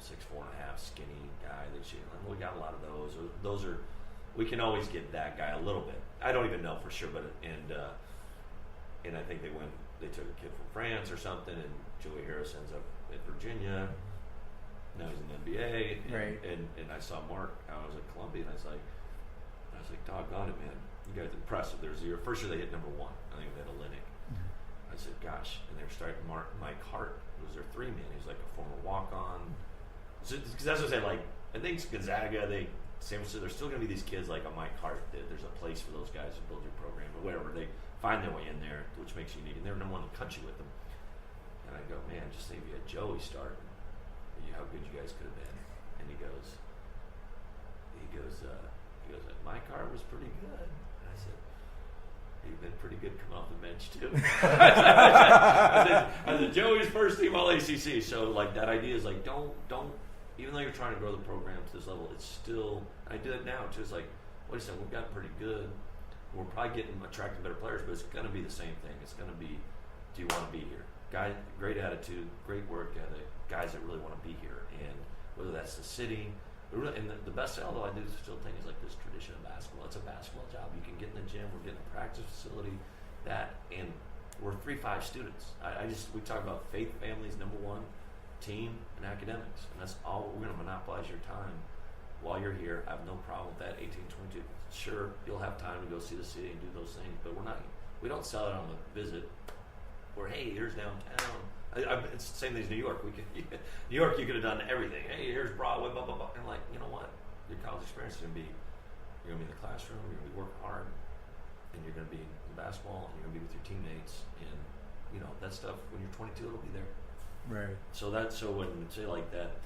6'4.5", skinny guy that you. And we got a lot of those. Those are, we can always get that guy a little bit. I don't even know for sure, but and I think they took a kid from France or something, and Joey Harris ends up at Virginia. Now he's in the NBA, and I saw Mark. I was at Columbia, and I was like, doggone it, man, you guys are impressive. There's your first year they hit number 1. I think they had a Linux. I said, gosh, and they're starting Mike Hart was their 3-man. He's like a former walk-on. So that's what I say. Like, I think Gonzaga, San Francisco, there's still going to be these kids like a Mike Hart. There's a place for those guys to build your program, but whatever, they find their way in there, which makes you unique. And they're number 1 in the country with them. And I go, man, just think if you had Joey start, how good you guys could have been. And he goes, Mike Hart was pretty good. And I said, he's been pretty good coming off the bench too. I said, Joey's first team all ACC. So like that idea is like don't. Even though you're trying to grow the program to this level, it's still. I do it now too. It's like, wait a second, we've got pretty good. We're probably attracting better players, but it's going to be the same thing. It's going to be, do you want to be here? Guy, great attitude, great work ethic. Guys that really want to be here, and whether that's the city. And the best sell though I do still think is like this tradition of basketball. It's a basketball job. You can get in the gym. We're getting a practice facility, and we're 3-5 students. We talk about faith, families, number 1, team, and academics, and that's all. We're going to monopolize your time while you're here. I have no problem with that. 18-22. Sure, you'll have time to go see the city and do those things, but we don't sell it on the visit. Or hey, here's downtown. It's the same thing as New York. New York, you could have done everything. Hey, here's Broadway, blah blah blah. And like, you know what? Your college experience is you're gonna be in the classroom. You're gonna be working hard, and you're gonna be in basketball, and you're gonna be with your teammates, and that stuff. When you're 22, it'll be there. Right. So when you say like that,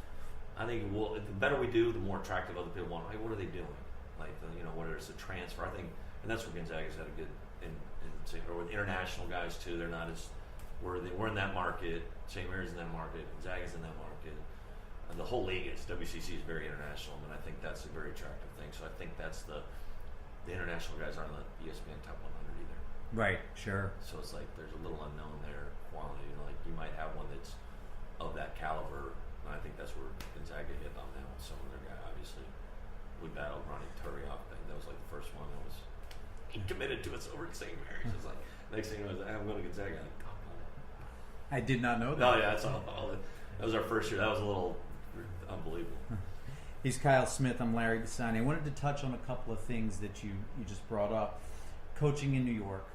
I think the better we do, the more attractive other people want. Hey, what are they doing? Like whether it's a transfer, I think, and that's where Gonzaga's had a good or with international guys too. They're not as we're in that market. St. Mary's in that market. Gonzaga's in that market. And the whole league is WCC is very international, and I think that's a very attractive thing. So I think that's the international guys aren't the ESPN top 100 either. Right. Sure. So it's like there's a little unknown there quality. Like you might have one that's of that caliber, and I think that's where Gonzaga hit on that with some of their guys. Obviously, we battled Ronnie Turioff. That was like the first one that was he committed to us over at St. Mary's. It's like next thing was I'm going to Gonzaga. Like, I did not know that. No, yeah, that's all. That was our first year. That was a little unbelievable. He's Kyle Smith. I'm Larry Bassani. I wanted to touch on a couple of things that you just brought up. Coaching in New York,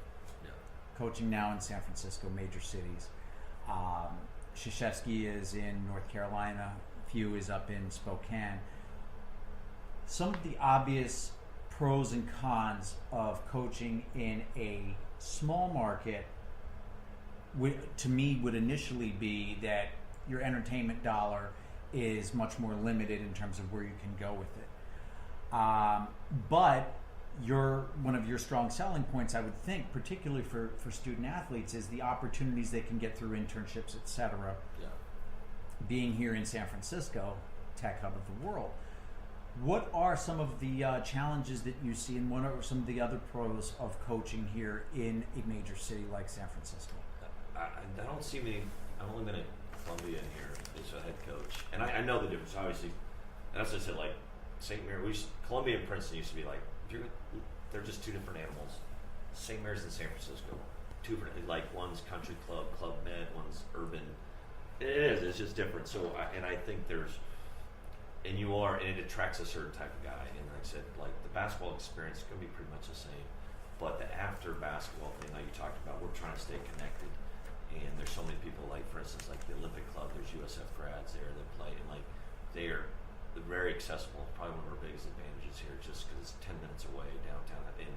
coaching now in San Francisco, major cities. Krzyzewski is in North Carolina. Few is up in Spokane. Some of the obvious pros and cons of coaching in a small market to me would initially be that your entertainment dollar is much more limited in terms of where you can go with it. But one of your strong selling points, I would think, particularly for student athletes, is the opportunities they can get through internships, etc. Yeah. Being here in San Francisco, tech hub of the world. What are some of the challenges that you see, and what are some of the other pros of coaching here in a major city like San Francisco? I don't see many. I've only been at Columbia in here as a head coach, and I know the difference. Obviously, and as I said, like St. Mary's, Columbia and Princeton used to be like they're just two different animals. St. Mary's and San Francisco, two different. Like one's country club, Club Med, one's urban. It is. It's just different. So, I think there's. And it attracts a certain type of guy. And like I said, like the basketball experience is going to be pretty much the same. But the after basketball thing, like you talked about, we're trying to stay connected. And there's so many people, like for instance, like the Olympic Club, there's USF grads there that play. And like they're very accessible. Probably one of our biggest advantages here, just because it's 10 minutes away downtown. And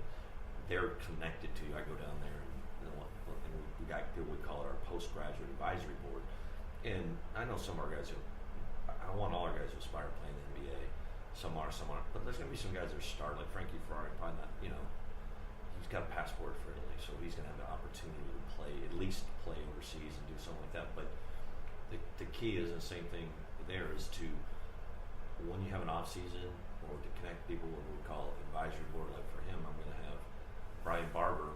they're connected to you. I go down there and we got we call it our postgraduate advisory board. And I know some of our guys who, I want all our guys to aspire to play in the NBA. Some are. But there's going to be some guys that are starting, like Frankie Ferrari, probably not, he's got a passport for Italy, so he's going to have the opportunity to at least play overseas and do something like that. But the key is the same thing there is to, when you have an off season or to connect people, what we would call advisory board, like for him, I'm going to have Brian Barber.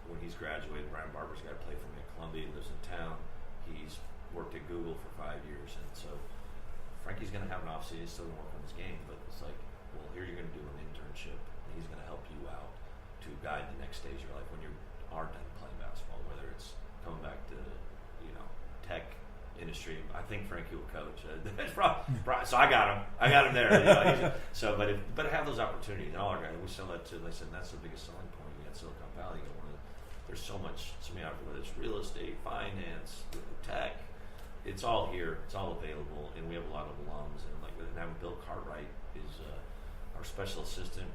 When he's graduated, Brian Barber's got to play for me at Columbia. He lives in town. He's worked at Google for 5 years, and Frankie's going to have an off season, he's still going to work on his game, but it's like, well, here you're going to do an internship, and he's going to help you out to guide the next stage of your life when you are done playing basketball, whether it's coming back to, tech industry. I think Frankie will coach. That's probably, so I got him there. But have those opportunities. And all our guys, we sell that to. They said that's the biggest selling point. You got Silicon Valley. There's so many opportunities. Whether it's real estate, finance, tech, it's all here. It's all available, and we have a lot of alums. And having Bill Cartwright is our special assistant.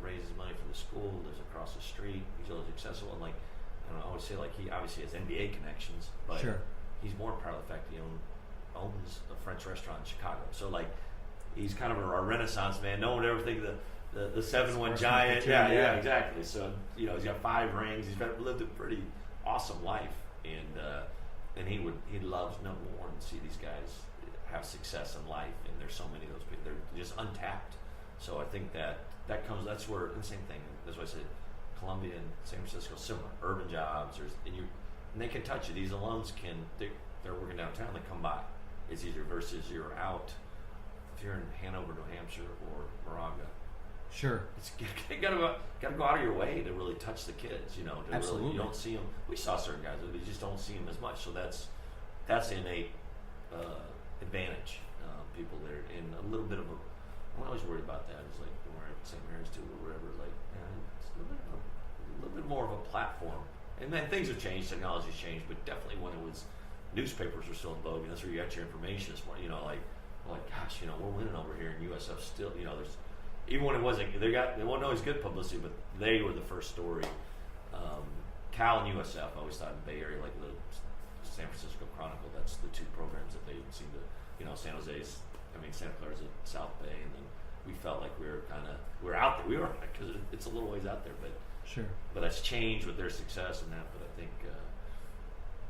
Raises money for the school. Lives across the street. He's always accessible. And I always say he obviously has NBA connections, but sure. He's more proud of the fact he owns a French restaurant in Chicago. So he's kind of a Renaissance man. No one would ever think the 7-1 giant. Yeah, exactly. So he's got 5 rings. He's lived a pretty awesome life, and he loves number one to see these guys have success in life. And there's so many of those people. They're just untapped. So I think that comes. That's where the same thing. That's why I said Columbia and San Francisco similar urban jobs. And they can touch you. These alums they're working downtown, they come by. It's easier versus you're out, if you're in Hanover, New Hampshire, or Moraga. Sure. You gotta go out of your way to really touch the kids, Absolutely. Really, you don't see them. We saw certain guys, but you just don't see them as much. So that's innate advantage. People there, and a little bit of I'm always worried about that. It's like when we're at St. Mary's too, or whatever. It's a little bit more of a platform. And then things have changed, technology's changed, but definitely when it was newspapers were still in vogue, and that's where you got your information. It's more, gosh, we're winning over here, and USF still, there's even when it wasn't, they wasn't always good publicity, but they were the first story. Cal and USF, I always thought in the Bay Area, like the San Francisco Chronicle, that's the two programs that they seem to, Santa Clara's at South Bay, and then we felt like we were out there. We were, because it's a little ways out there, but. Sure. But that's changed with their success and that. But I think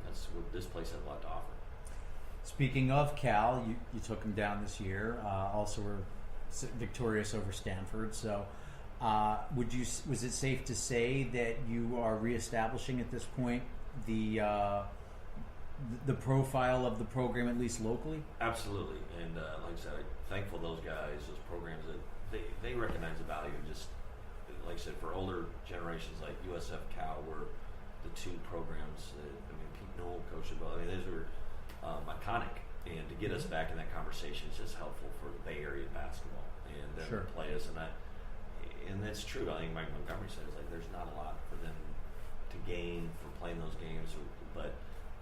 that's what this place has a lot to offer. Speaking of Cal, you took him down this year. Also, were victorious over Stanford. So, was it safe to say that you are reestablishing at this point the profile of the program, at least locally? Absolutely. And like I said, I'm thankful those guys, those programs that they recognize the value of just. Like I said, for older generations like USF, Cal were the two programs that, Pete Noel coached about. Those were iconic. And to get us back in that conversation is just helpful for the Bay Area basketball and them Sure. to play us. And that's true. I think Mike Montgomery says there's not a lot for them to gain from playing those games. But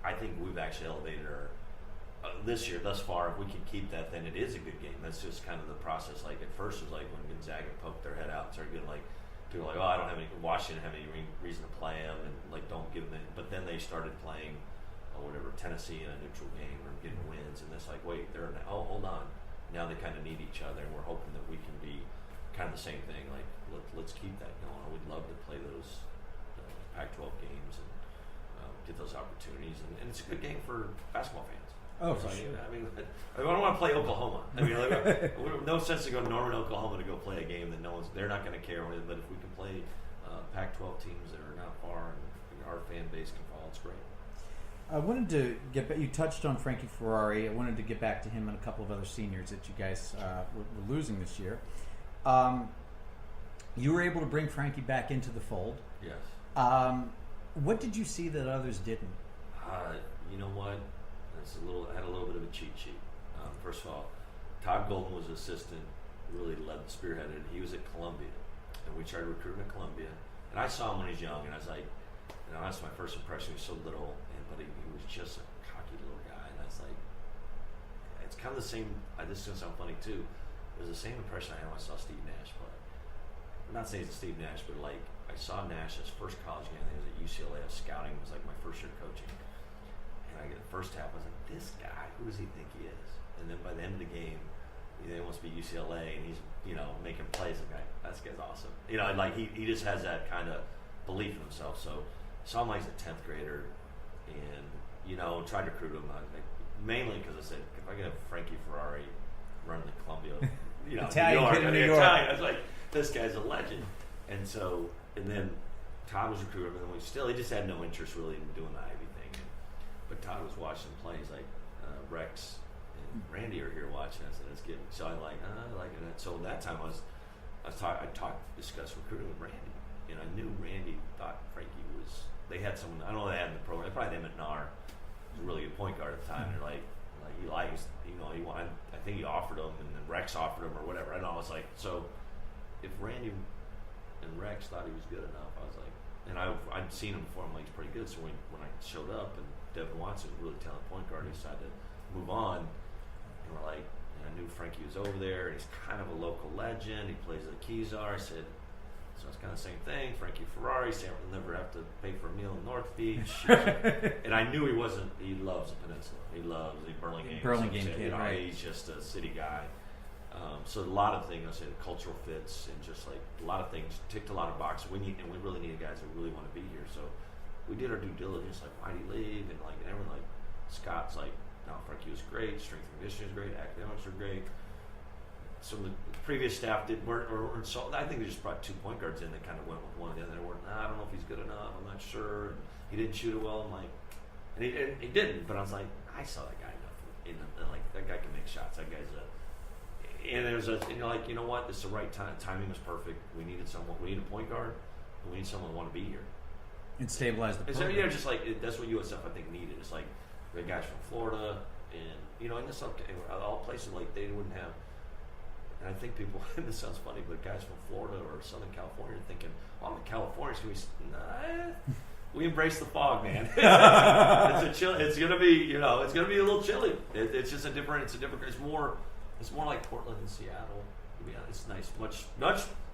I think we've actually elevated our this year thus far. If we can keep that, then it is a good game. That's just kind of the process. At first it was when Gonzaga poked their head out and started getting people were I don't have any. Washington have any reason to play them, and don't give them. But then they started playing, Tennessee in a neutral game or getting wins, and it's wait, they're hold on. Now they kind of need each other, and we're hoping that we can be kind of the same thing. Let's keep that going. We'd love to play those Pac-12 games and get those opportunities, and it's a good game for basketball fans. Oh, for sure. I don't want to play Oklahoma. No sense to go to Norman, Oklahoma to go play a game that they're not going to care. But if we can play Pac-12 teams that are not far and our fan base can follow, it's great. I wanted to get back. You touched on Frankie Ferrari. I wanted to get back to him and a couple of other seniors that you guys were losing this year. You were able to bring Frankie back into the fold. Yes. What did you see that others didn't? You know what? Had a little bit of a cheat sheet. First of all, Todd Golden was assistant, really spearheaded. He was at Columbia, and we tried recruiting at Columbia. And I saw him when he was young, and I was that's my first impression. He was so little, but he was just a cocky little guy. And I was it's kind of the same. This is going to sound funny too. It was the same impression I had when I saw Steve Nash play. I'm not saying it's Steve Nash, but I saw Nash his first college game. I think it was at UCLA. I was scouting. It was my first year coaching. And I get the first half, I was this guy, who does he think he is? And then by the end of the game, he wants to be UCLA, and he's, making plays. That guy's awesome. He just has that kind of belief in himself. So I saw him he's a 10th grader, and, tried to recruit him. Mainly because I said, if I could have Frankie Ferrari run the Columbia, Italian kid in New York. I was this guy's a legend. And then Todd was recruiting him, and he just had no interest really in doing the Ivy thing. But Todd was watching him play. He's Rex and Randy are here watching. I said, let's get. So I like it. So that time I discussed recruiting with Randy, and I knew Randy thought Frankie was. They had someone. I don't know if they had in the program. They probably had him at NAR. He was a really good point guard at the time. They're like he likes, he wanted. I think he offered him, and then Rex offered him or whatever. I know. I was like, so if Randy and Rex thought he was good enough, I was like, and I'd seen him before. I'm like, he's pretty good. So when I showed up, and Devin Watson was a really talented point guard, he decided to move on. And we're like, and I knew Frankie was over there, and he's kind of a local legend. He plays at the Kezar. I said, so it's kind of the same thing. Frankie Ferrari, Sam will never have to pay for a meal in North Beach. And I knew he wasn't. He loves the peninsula. He loves the Burlingame kid, right? He's just a city guy. So a lot of things, I said, cultural fits, and just like a lot of things ticked a lot of boxes. We really needed guys that really want to be here. So we did our due diligence, like why did he leave, and everyone like Scott's like, no, Frankie was great, strength and conditioning was great, academics were great. Some of the previous staff weren't so. I think they just brought 2 point guards in that kind of went with one or the other. They weren't. I don't know if he's good enough. I'm not sure. And he didn't shoot it well. I'm like, and he didn't. But I was like, I saw that guy enough. Like that guy can make shots. That guy's a. And there's you know what? This is the right time. Timing was perfect. We needed someone. We need a point guard. We need someone to want to be here and stabilize the program. So, just like that's what USF I think needed. It's like we had guys from Florida, and in this all places like they wouldn't have. And I think people, and this sounds funny, but guys from Florida or Southern California are thinking, well, I'm in California, so we embrace the fog, man. It's gonna be, it's gonna be a little chilly. It's just it's more like Portland and Seattle. To be honest, it's nice,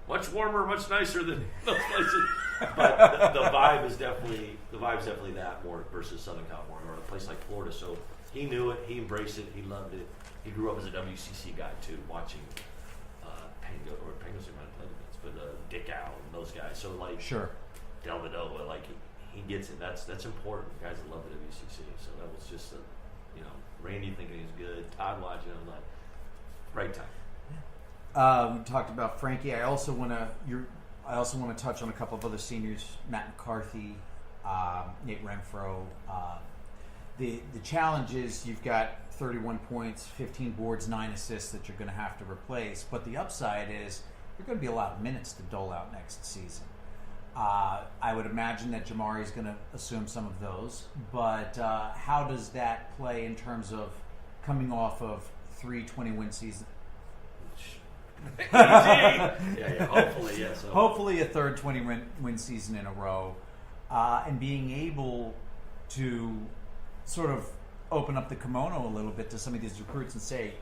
much warmer, much nicer than those places. But the vibe is definitely that more versus Southern California or a place like Florida. So he knew it, he embraced it, he loved it. He grew up as a WCC guy too, watching Pangos might have played against, but Dick Al and those guys. So like sure, Delvedova, like he gets it. That's important. Guys that love the WCC. So that was just Randy thinking he's good, Todd watching. I'm like, right time. We talked about Frankie. I also want to touch on a couple of other seniors: Matt McCarthy, Nate Renfro. The challenge is you've got 31 points, 15 boards, 9 assists that you're going to have to replace. But the upside is you're going to be a lot of minutes to dole out next season. I would imagine that Jamari is going to assume some of those. But how does that play in terms of coming off of 3 20-win seasons? yeah, hopefully, yeah. So. Hopefully a third 20-win season in a row. And being able to sort of open up the kimono a little bit to some of these recruits and say,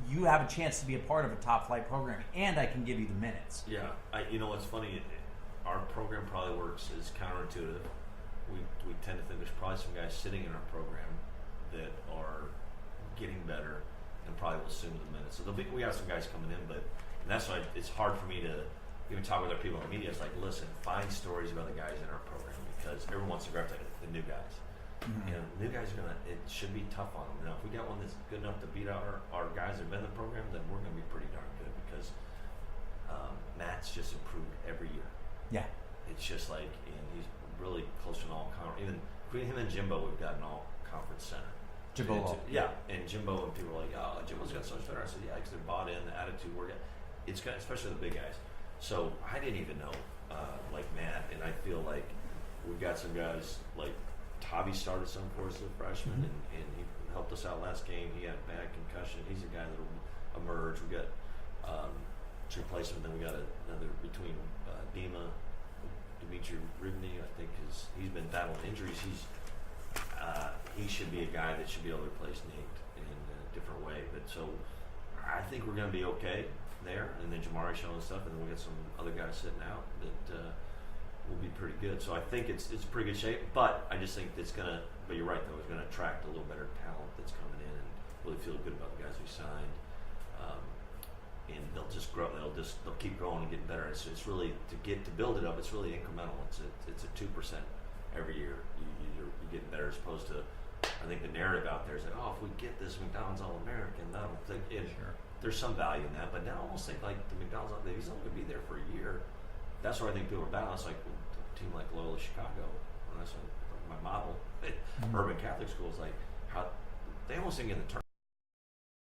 you have a chance to be a part of a top flight program, and I can give you the minutes. Yeah, what's funny, our program probably works is counterintuitive. We tend to think there's probably some guys sitting in our program that are getting better and probably will assume the minutes. So we have some guys coming in, and that's why it's hard for me to even talk with other people in the media. It's like, listen, find stories about the guys in our program because everyone wants to gravitate the new guys. Mm-hmm. New guys it should be tough on them. If we got one that's good enough to beat out our guys that have been in the program, then we're going to be pretty darn good because Matt's just improved every year. Yeah. It's just like, and he's really close to an all-conference. Even between him and Jimbo, we've got an all-conference center. Jimbo. Yeah, and Jimbo, and people are like, oh, Jimbo's got so much better. I said, yeah, because they're bought in, the attitude, it's got, especially the big guys. So I didn't even know, like Matt, and I feel like we've got some guys like Tavi started some for us as a freshman, mm-hmm. and he helped us out last game. He had a bad concussion. He's a guy that will emerge. We got to replace him. Then we got another between Dimitri Ribny, I think, he's been battling injuries. He should be a guy that should be able to replace Nate in a different way. But so I think we're going to be okay there. And then Jamari showing stuff, and then we got some other guys sitting out that will be pretty good. So I think it's pretty good shape. But I just think it's going to. But you're right though. It's going to attract a little better talent that's coming in, and really feel good about the guys we signed. And they'll just grow. They'll keep growing and getting better. It's really to build it up. It's really incremental. It's a 2% every year. You're getting better as opposed to. I think the narrative out there is that if we get this McDonald's All-American, that'll think. Sure. There's some value in that, but now I almost think like the McDonald's, he's only going to be there for a year. That's where I think people are balanced. Like a team like Loyola Chicago, and that's my model. Urban Catholic schools, like how they almost think in the term.